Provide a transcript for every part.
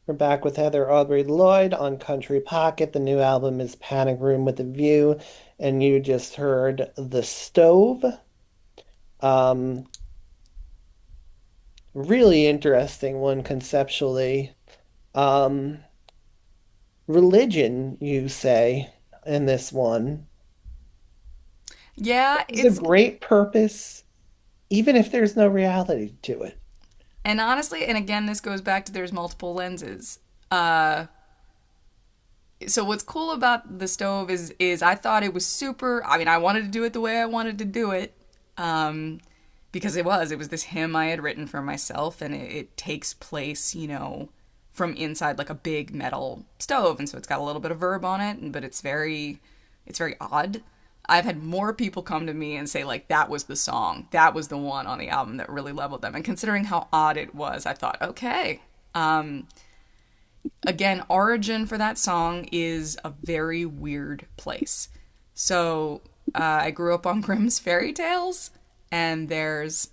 We're back with Heather Aubrey Lloyd on Country Pocket. The new album is Panic Room with a View, and you just heard The Stove. Um, Really interesting one conceptually. Um, Religion, you say, in this one. Yeah, There's a it's great purpose, even if there's no reality to it. and honestly, and again, this goes back to there's multiple lenses. Uh, so what's cool about the stove is I thought it was super. I mean, I wanted to do it the way I wanted to do it, um, because it was this hymn I had written for myself, and it takes place, from inside like a big metal stove, and so it's got a little bit of verb on it, but it's very odd. I've had more people come to me and say like that was the song, that was the one on the album that really leveled them. And considering how odd it was, I thought, okay. Again, origin for that song is a very weird place. So I grew up on Grimm's fairy tales, and there's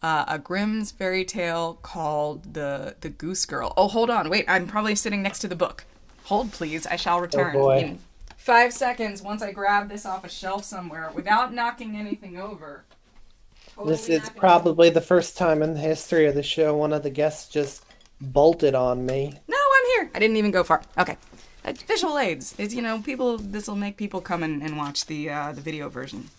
a Grimm's fairy tale called the Goose Girl. Oh, hold on, wait, I'm probably sitting next to the book. Hold, please, I shall Oh return boy. in 5 seconds once I grab this off a shelf somewhere without knocking anything over. This Totally is not gonna. probably the first time in the history of the show one of the guests just bolted on me. No, I'm here. I didn't even go far. Okay. Visual aids. It's, people. This will make people come and watch the video version.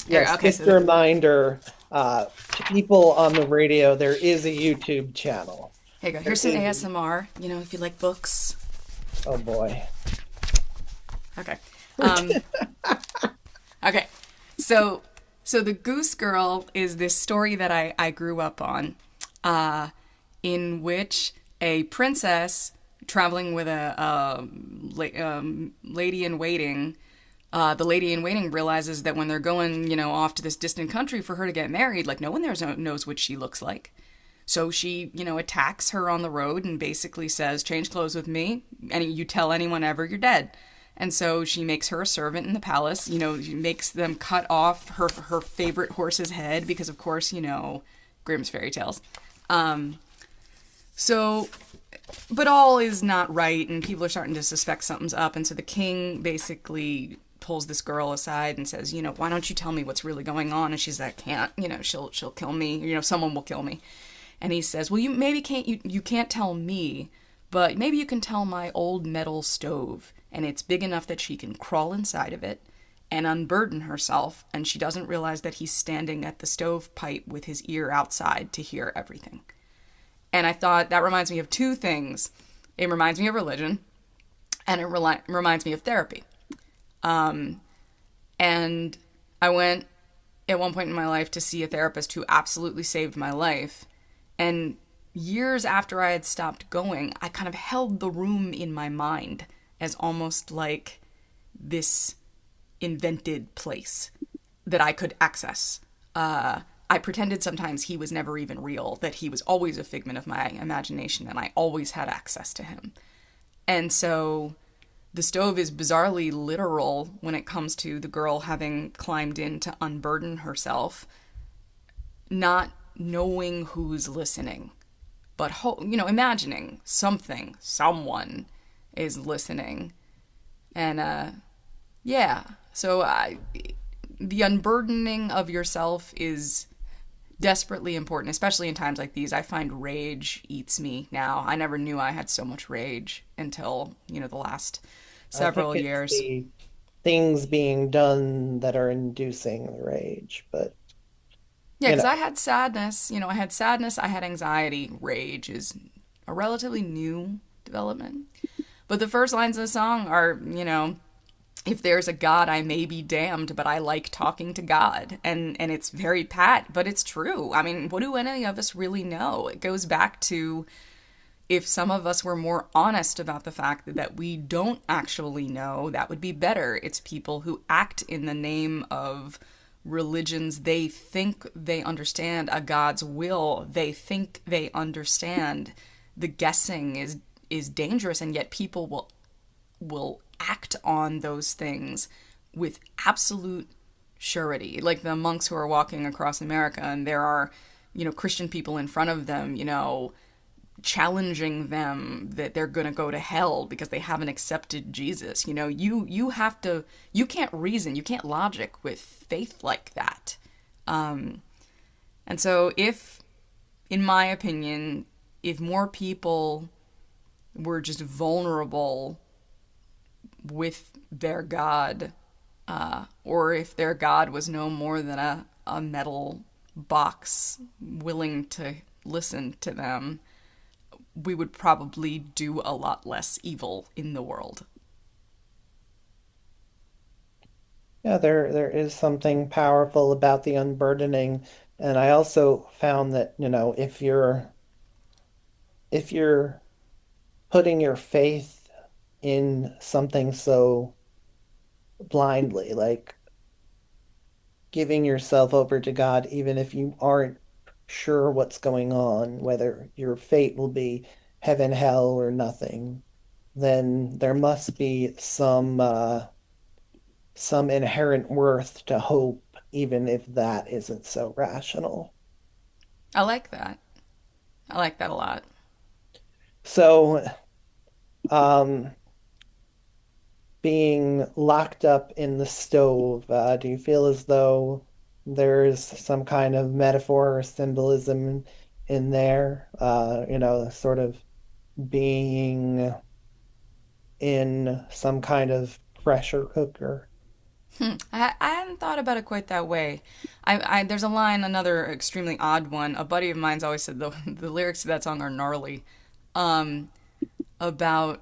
Here. Yes, Okay. just a So reminder, to people on the radio, there is a YouTube channel. here you go. There Here's some is. ASMR. If you like books. Oh boy. Okay. Um. Okay. So the Goose Girl is this story that I grew up on, in which a princess traveling with a lady in waiting. The lady in waiting realizes that when they're going, off to this distant country for her to get married, like no one there knows what she looks like. So she, attacks her on the road and basically says, "Change clothes with me, and you tell anyone ever you're dead." And so she makes her a servant in the palace. She makes them cut off her favorite horse's head because, of course, Grimm's fairy tales. Um, so but all is not right, and people are starting to suspect something's up. And so the king basically pulls this girl aside and says, "Why don't you tell me what's really going on?" And she's like, "Can't. She'll kill me. Someone will kill me." And he says, "Well, you maybe can't. You can't tell me, but maybe you can tell my old metal stove, and it's big enough that she can crawl inside of it." And unburden herself, and she doesn't realize that he's standing at the stovepipe with his ear outside to hear everything. And I thought that reminds me of two things. It reminds me of religion, and it reminds me of therapy. And I went at one point in my life to see a therapist who absolutely saved my life. And years after I had stopped going, I kind of held the room in my mind as almost like this invented place that I could access. I pretended sometimes he was never even real, that he was always a figment of my imagination, and I always had access to him. And so the stove is bizarrely literal when it comes to the girl having climbed in to unburden herself, not knowing who's listening, but imagining someone is listening. And yeah, so the unburdening of yourself is desperately important, especially in times like these. I find rage eats me now. I never knew I had so much rage until, the last I think several it's years. the things being done that are inducing the rage, but Yeah, you because know, I had sadness. I had sadness, I had anxiety. Rage is a relatively new development. But the first lines of the song are, if there's a God, I may be damned, but I like talking to God. And it's very pat, but it's true. I mean, what do any of us really know? It goes back to if some of us were more honest about the fact that we don't actually know, that would be better. It's people who act in the name of religions they think they understand, a God's will they think they understand. The guessing is dangerous, and yet people will act on those things with absolute surety. Like the monks who are walking across America, and there are, Christian people in front of them, challenging them that they're going to go to hell because they haven't accepted Jesus. You know, you have to, you can't reason, you can't logic with faith like that. And so if, in my opinion, if more people were just vulnerable with their God, or if their God was no more than a metal box willing to listen to them, we would probably do a lot less evil in the world. Yeah, there is something powerful about the unburdening. And I also found that, if you're putting your faith in something so blindly, like giving yourself over to God, even if you aren't sure what's going on, whether your fate will be heaven, hell, or nothing, then there must be some inherent worth to hope, even if that isn't so rational. I like that. I like that a lot. So, um, being locked up in the stove, do you feel as though there's some kind of metaphor or symbolism in there? Sort of being in some kind of pressure cooker. I hadn't thought about it quite that way. There's a line, another extremely odd one. A buddy of mine's always said the lyrics to that song are gnarly. About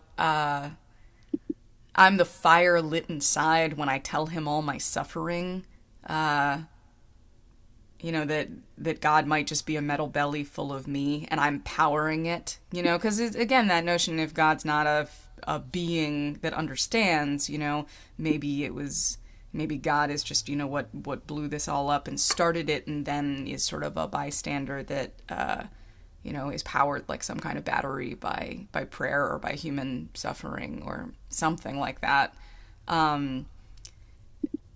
I'm the fire lit inside when I tell him all my suffering. Uh, that God might just be a metal belly full of me, and I'm powering it. Because again, that notion, if God's not a being that understands, maybe God is just what blew this all up and started it, and then is sort of a bystander that is powered like some kind of battery by prayer or by human suffering or something like that. Um,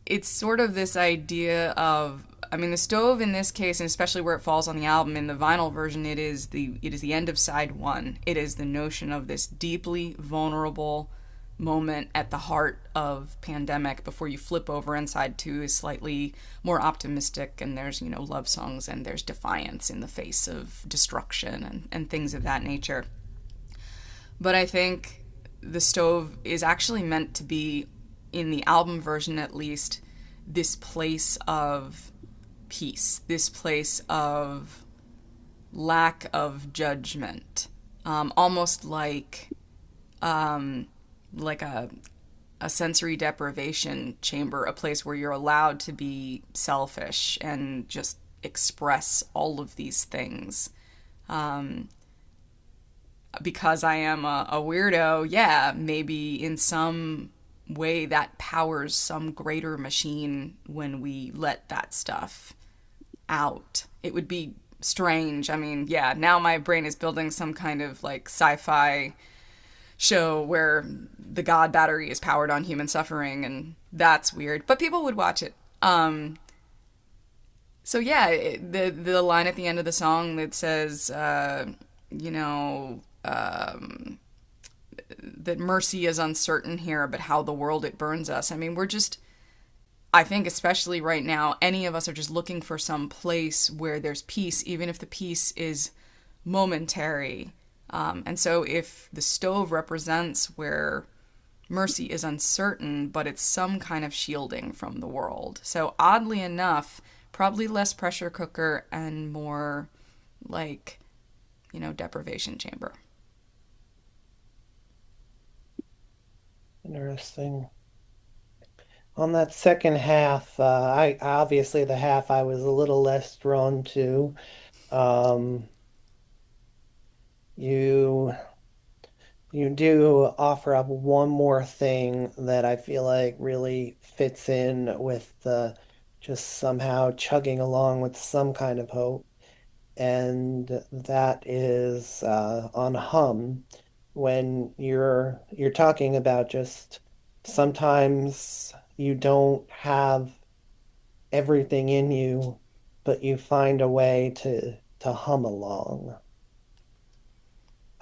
it's sort of this idea of, I mean, the stove in this case, and especially where it falls on the album, in the vinyl version, it is the end of side one. It is the notion of this deeply vulnerable moment at the heart of pandemic before you flip over, and side two is slightly more optimistic, and there's love songs, and there's defiance in the face of destruction and things of that nature. But I think the stove is actually meant to be, in the album version at least, this place of peace, this place of lack of judgment, almost like a sensory deprivation chamber, a place where you're allowed to be selfish and just express all of these things. Um, because I am a weirdo, yeah, maybe in some way that powers some greater machine when we let that stuff out. It would be strange. I mean, yeah, now my brain is building some kind of like sci-fi show where the God battery is powered on human suffering, and that's weird. But people would watch it. So yeah, the line at the end of the song that says, you know, that mercy is uncertain here, but how the world it burns us. I mean, we're just, I think, especially right now, any of us are just looking for some place where there's peace, even if the peace is momentary. And so if the stove represents where mercy is uncertain, but it's some kind of shielding from the world. So oddly enough, probably less pressure cooker and more like, deprivation chamber. Interesting. On that second half, I obviously the half I was a little less drawn to. Um, you you do offer up one more thing that I feel like really fits in with the just somehow chugging along with some kind of hope, and that is on hum when you're talking about just sometimes you don't have everything in you, but you find a way to hum along.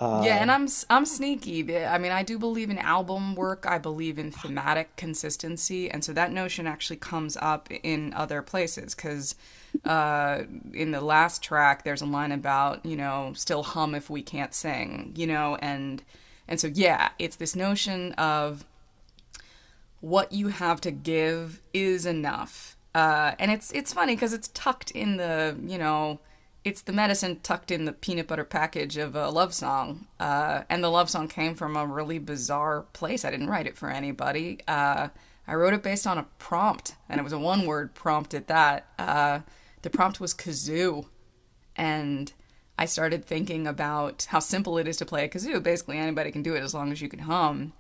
Yeah, Uh, and I'm sneaky. I mean, I do believe in album work. I believe in thematic consistency, and so that notion actually comes up in other places. Because in the last track, there's a line about still hum if we can't sing, and so yeah, it's this notion of what you have to give is enough. And it's funny because it's tucked in it's the medicine tucked in the peanut butter package of a love song. And the love song came from a really bizarre place. I didn't write it for anybody. I wrote it based on a prompt, and it was a one-word prompt at that. The prompt was kazoo, and I started thinking about how simple it is to play a kazoo. Basically, anybody can do it as long as you can hum,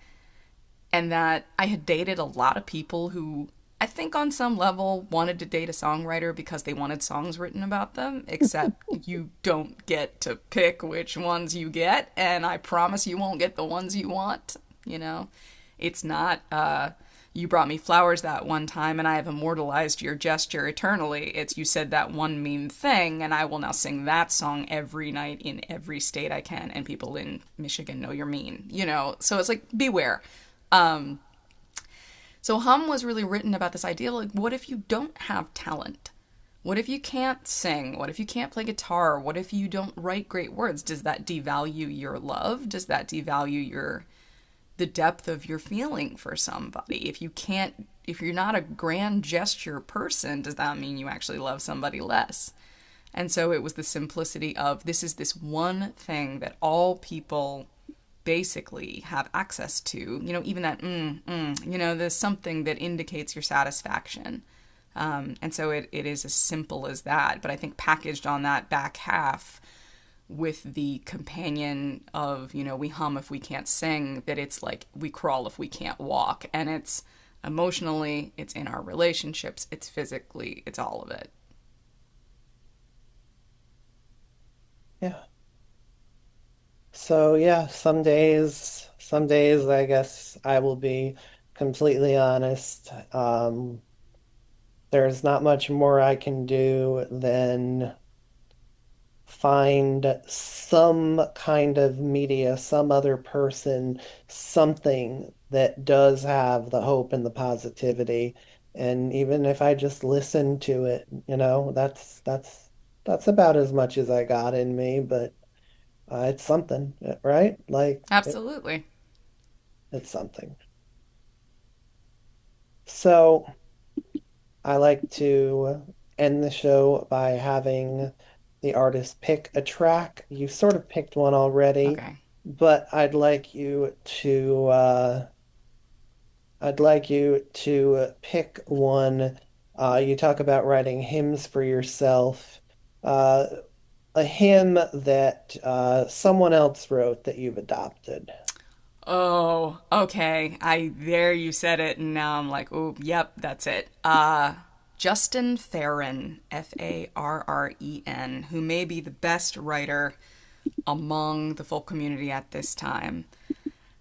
and that I had dated a lot of people who I think on some level wanted to date a songwriter because they wanted songs written about them, except you don't get to pick which ones you get, and I promise you won't get the ones you want, you know? It's not, you brought me flowers that one time and I have immortalized your gesture eternally. It's you said that one mean thing and I will now sing that song every night in every state I can, and people in Michigan know you're mean, So it's like, beware. Um, so Hum was really written about this idea like, what if you don't have talent? What if you can't sing? What if you can't play guitar? What if you don't write great words? Does that devalue your love? Does that devalue the depth of your feeling for somebody? If you're not a grand gesture person, does that mean you actually love somebody less? And so it was the simplicity of this is this one thing that all people basically have access to, even that there's something that indicates your satisfaction. And so it is as simple as that. But I think packaged on that back half with the companion of, we hum if we can't sing, that it's like we crawl if we can't walk. And it's emotionally, it's in our relationships, it's physically, it's all of it. yeah. So yeah, some days I guess I will be completely honest. There's not much more I can do than find some kind of media, some other person, something that does have the hope and the positivity. And even if I just listen to it, that's about as much as I got in me, but it's something, right? Absolutely. It's something. So I like to end the show by having the artist pick a track. You sort of picked one already, Okay. but I'd like you to pick one. You talk about writing hymns for yourself. Uh, a hymn that someone else wrote that you've adopted. Oh, okay. I there you said it, and now I'm like, oh, yep, that's it. Justin Farren, Farren, who may be the best writer among the folk community at this time,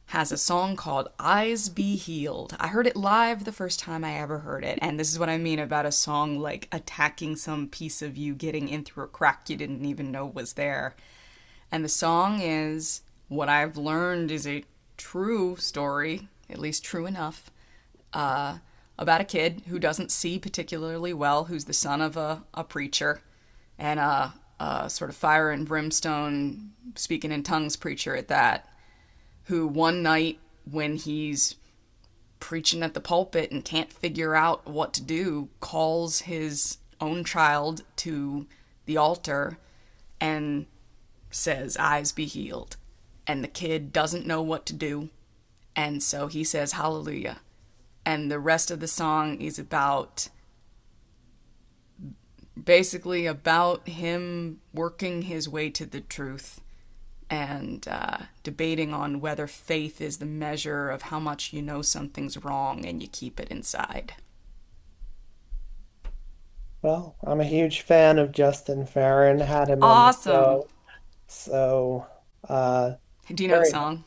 has a song called Eyes Be Healed. I heard it live the first time I ever heard it, and this is what I mean about a song like attacking some piece of you, getting in through a crack you didn't even know was there. And the song is what I've learned is a true story, at least true enough, about a kid who doesn't see particularly well, who's the son of a preacher and a sort of fire and brimstone, speaking in tongues preacher at that, who one night when he's preaching at the pulpit and can't figure out what to do, calls his own child to the altar and says, "Eyes be healed." And the kid doesn't know what to do. And so he says, "Hallelujah." And the rest of the song is basically about him working his way to the truth and debating on whether faith is the measure of how much you know something's wrong and you keep it inside. Well, I'm a huge fan of Justin Farron, had him on the Awesome. show. So, uh, Do you know the very song?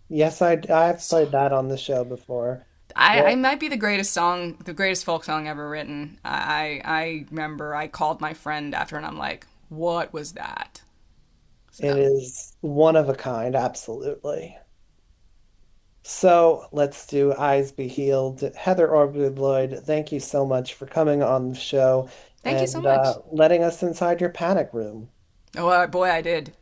yes, I've played that on the show before. I Well, might be the greatest song, the greatest folk song ever written. I remember I called my friend after and I'm like, what was that? It So is one of a kind, absolutely. So let's do Eyes Be Healed. Heather Aubrey Lloyd, thank you so much for coming on the show thank you so and much. letting us inside your panic room. Oh boy, I did.